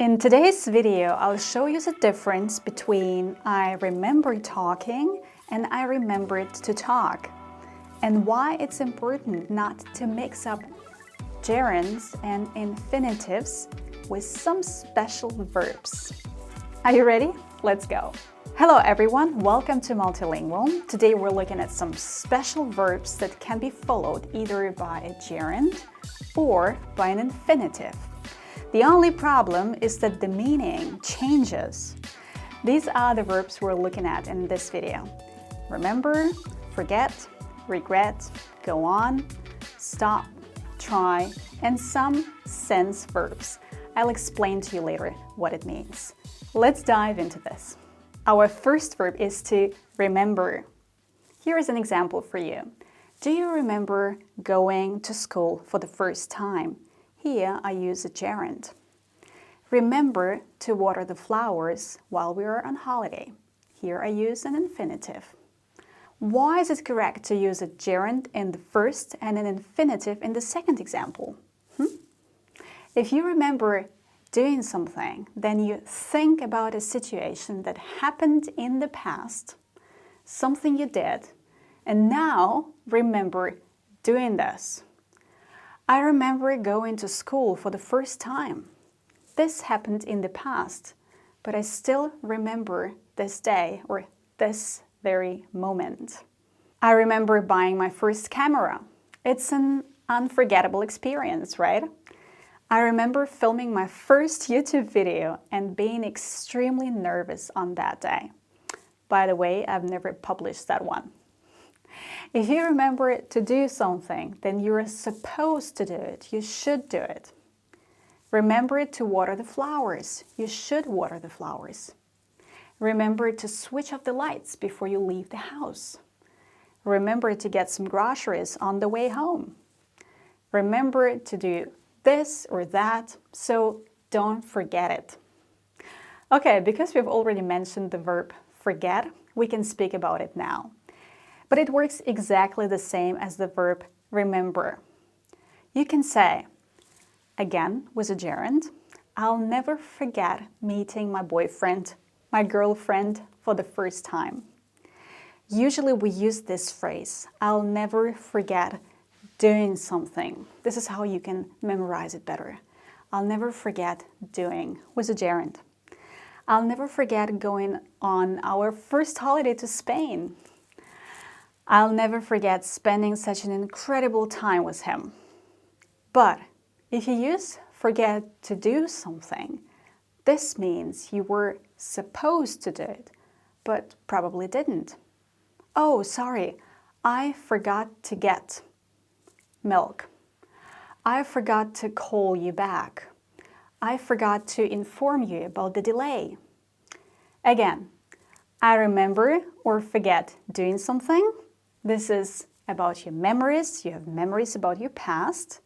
In today's video, I'll show you the difference between I remember talking and I remembered to talk, and why it's important not to mix up gerunds and infinitives with some special verbs. Are you ready? Let's go! Hello everyone, welcome to Multilingual. Today we're looking at some special verbs that can be followed either by a gerund or by an infinitive. The only problem is that the meaning changes. These are the verbs we're looking at in this video. Remember, forget, regret, go on, stop, try, and some sense verbs. I'll explain to you later what it means. Let's dive into this. Our first verb is to remember. Here is an example for you. Do you remember going to school for the first time? Here I use a gerund. Remember to water the flowers while we were on holiday. Here I use an infinitive. Why is it correct to use a gerund in the first and an infinitive in the second example? If you remember doing something, then you think about a situation that happened in the past, something you did, and now remember doing this. I remember going to school for the first time. This happened in the past, but I still remember this day or this very moment. I remember buying my first camera. It's an unforgettable experience, right? I remember filming my first YouTube video and being extremely nervous on that day. By the way, I've never published that one. If you remember to do something, then you're supposed to do it. You should do it. Remember to water the flowers. You should water the flowers. Remember to switch off the lights before you leave the house. Remember to get some groceries on the way home. Remember to do this or that, so don't forget it. Okay, because we've already mentioned the verb forget, we can speak about it now. But it works exactly the same as the verb remember. You can say, again with a gerund, I'll never forget meeting my boyfriend, my girlfriend for the first time. Usually we use this phrase, I'll never forget doing something. This is how you can memorize it better. I'll never forget doing with a gerund. I'll never forget going on our first holiday to Spain. I'll never forget spending such an incredible time with him. But if you use forget to do something, this means you were supposed to do it, but probably didn't. Oh, sorry, I forgot to get milk. I forgot to call you back. I forgot to inform you about the delay. Again, I remember or forget doing something. This is about your memories. You have memories about your past.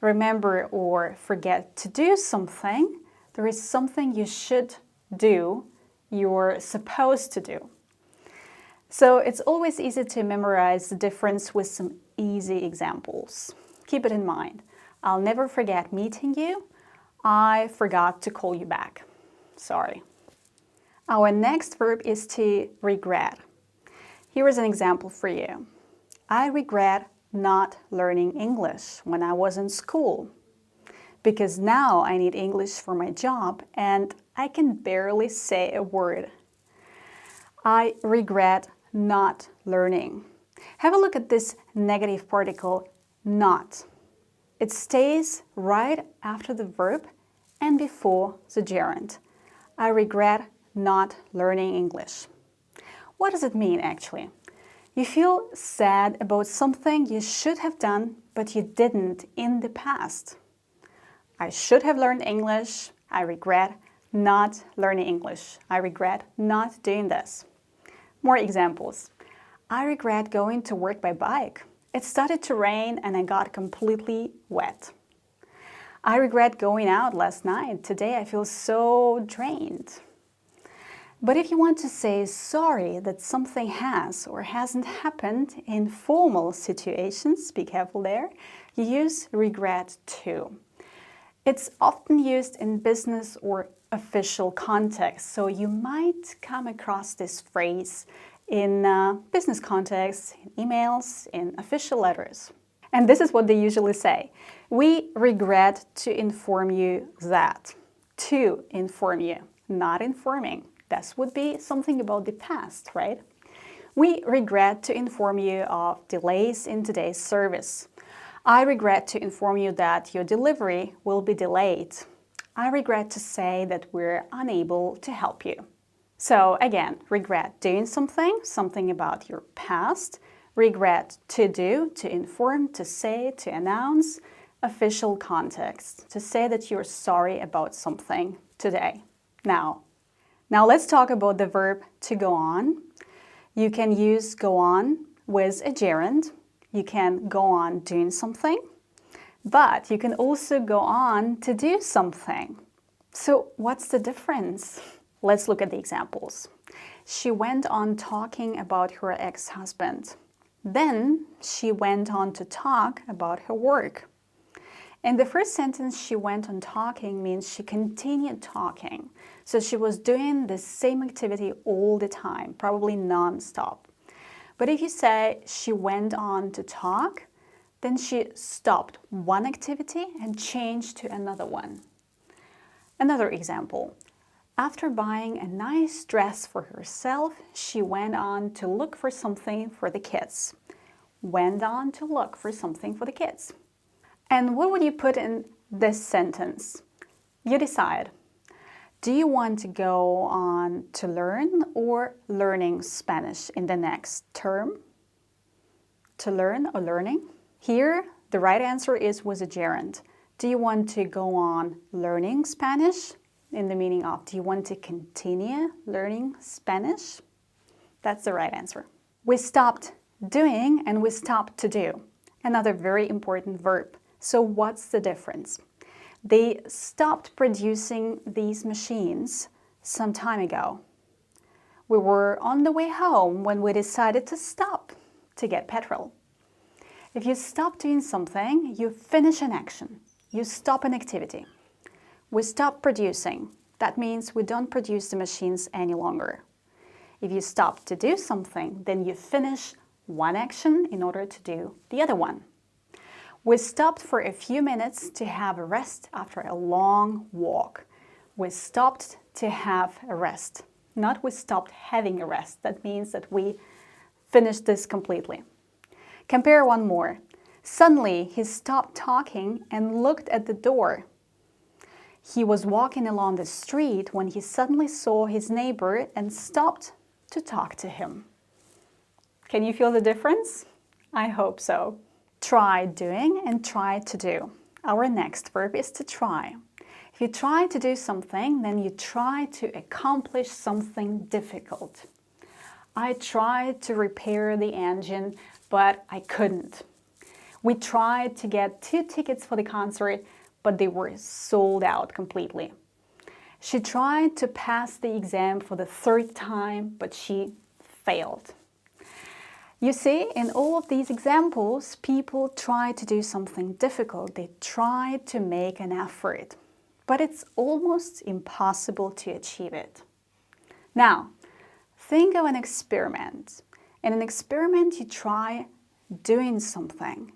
Remember or forget to do something. There is something you should do, you're supposed to do. So it's always easy to memorize the difference with some easy examples. Keep it in mind. I'll never forget meeting you. I forgot to call you back. Sorry. Our next verb is to regret. Here is an example for you. I regret not learning English when I was in school, because now I need English for my job and I can barely say a word. I regret not learning. Have a look at this negative particle, not. It stays right after the verb and before the gerund. I regret not learning English. What does it mean actually? You feel sad about something you should have done, but you didn't in the past. I should have learned English. I regret not learning English. I regret not doing this. More examples. I regret going to work by bike. It started to rain and I got completely wet. I regret going out last night. Today I feel so drained. But if you want to say sorry that something has or hasn't happened in formal situations, be careful there, you use regret to. It's often used in business or official context, so you might come across this phrase in business contexts, in emails, in official letters. And this is what they usually say. We regret to inform you that. To inform you, not informing. This would be something about the past, right? We regret to inform you of delays in today's service. I regret to inform you that your delivery will be delayed. I regret to say that we're unable to help you. So again, regret doing something, something about your past. Regret to do, to inform, to say, to announce. Official context, to say that you're sorry about something today. Now let's talk about the verb to go on. You can use go on with a gerund. You can go on doing something, but you can also go on to do something. So what's the difference? Let's look at the examples. She went on talking about her ex-husband. Then she went on to talk about her work. In the first sentence, she went on talking means she continued talking. So she was doing the same activity all the time, probably non-stop. But if you say she went on to talk, then she stopped one activity and changed to another one. Another example. After buying a nice dress for herself, she went on to look for something for the kids. Went on to look for something for the kids. And what would you put in this sentence? You decide. Do you want to go on to learn or learning Spanish in the next term? To learn or learning? Here, the right answer is with a gerund. Do you want to go on learning Spanish? In the meaning of, do you want to continue learning Spanish? That's the right answer. We stopped doing and we stopped to do. Another very important verb. So what's the difference? They stopped producing these machines some time ago. We were on the way home when we decided to stop to get petrol. If you stop doing something, you finish an action. You stop an activity. We stop producing. That means we don't produce the machines any longer. If you stop to do something, then you finish one action in order to do the other one. We stopped for a few minutes to have a rest after a long walk. We stopped to have a rest. Not we stopped having a rest. That means that we finished this completely. Compare one more. Suddenly, he stopped talking and looked at the door. He was walking along the street when he suddenly saw his neighbor and stopped to talk to him. Can you feel the difference? I hope so. Try doing and try to do. Our next verb is to try. If you try to do something, then you try to accomplish something difficult. I tried to repair the engine, but I couldn't. We tried to get 2 tickets for the concert, but they were sold out completely. She tried to pass the exam for the 3rd time, but she failed. You see, in all of these examples, people try to do something difficult. They try to make an effort, but it's almost impossible to achieve it. Now, think of an experiment. In an experiment, you try doing something.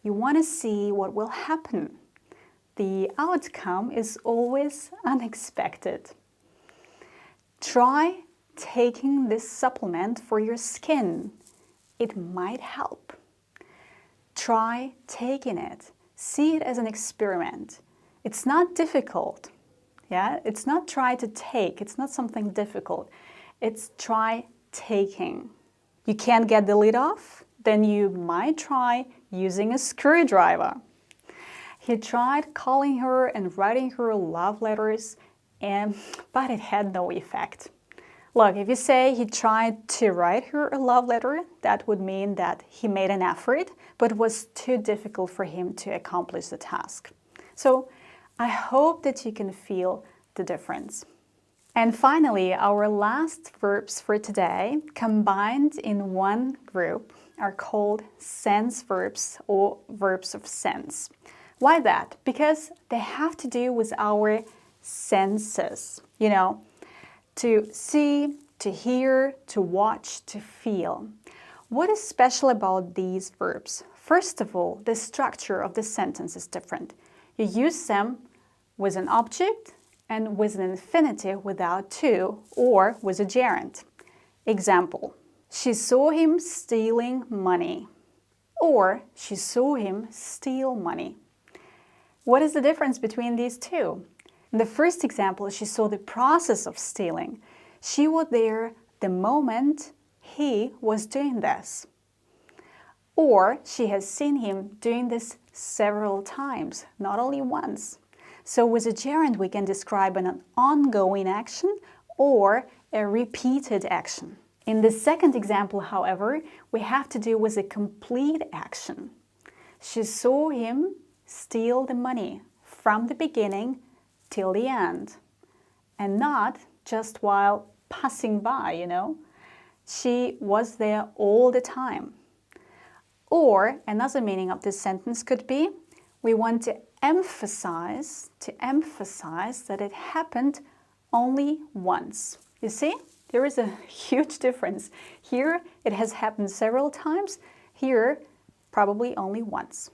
You want to see what will happen. The outcome is always unexpected. Try taking this supplement for your skin. It might help. Try taking it. See it as an experiment. It's not difficult. Yeah, it's not try to take. It's not something difficult. It's try taking. You can't get the lid off? Then you might try using a screwdriver. He tried calling her and writing her love letters, but it had no effect. Look, if you say he tried to write her a love letter, that would mean that he made an effort, but it was too difficult for him to accomplish the task. So I hope that you can feel the difference. And finally, our last verbs for today, combined in one group, are called sense verbs or verbs of sense. Why that? Because they have to do with our senses, you know, to see, to hear, to watch, to feel. What is special about these verbs? First of all, the structure of the sentence is different. You use them with an object and with an infinitive without to, or with a gerund. Example, she saw him stealing money, or she saw him steal money. What is the difference between these two? In the first example, she saw the process of stealing. She was there the moment he was doing this. Or she has seen him doing this several times, not only once. So with a gerund, we can describe an ongoing action or a repeated action. In the second example, however, we have to do with a complete action. She saw him steal the money from the beginning till the end, and not just while passing by, you know. She was there all the time. Or another meaning of this sentence could be, we want to emphasize that it happened only once. You see, there is a huge difference. Here, it has happened several times. Here, probably only once.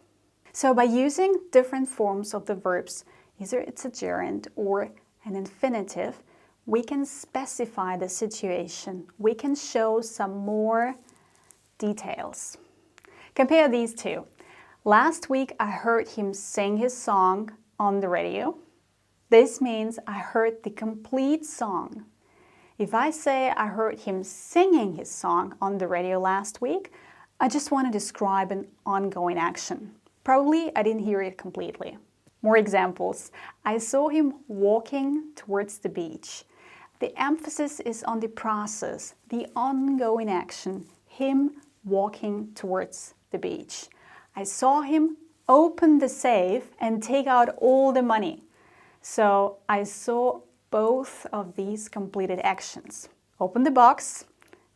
So by using different forms of the verbs, either it's a gerund or an infinitive, we can specify the situation. We can show some more details. Compare these two. Last week, I heard him sing his song on the radio. This means I heard the complete song. If I say I heard him singing his song on the radio last week, I just want to describe an ongoing action. Probably I didn't hear it completely. More examples. I saw him walking towards the beach. The emphasis is on the process, the ongoing action, him walking towards the beach. I saw him open the safe and take out all the money. So I saw both of these completed actions. Open the box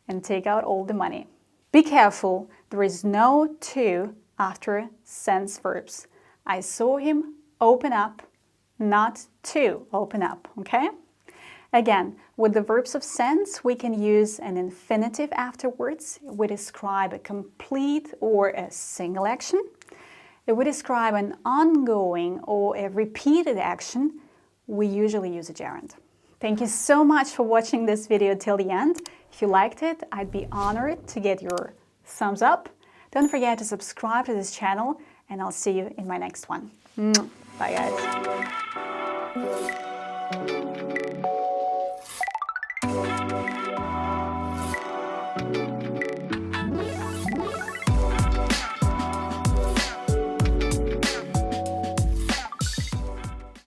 and take out all the money. Be careful, there is no to after sense verbs. I saw him open up, not to open up, okay? Again, with the verbs of sense, we can use an infinitive afterwards. It would describe a complete or a single action. It would describe an ongoing or a repeated action. We usually use a gerund. Thank you so much for watching this video till the end. If you liked it, I'd be honored to get your thumbs up. Don't forget to subscribe to this channel, and I'll see you in my next one. Bye, guys.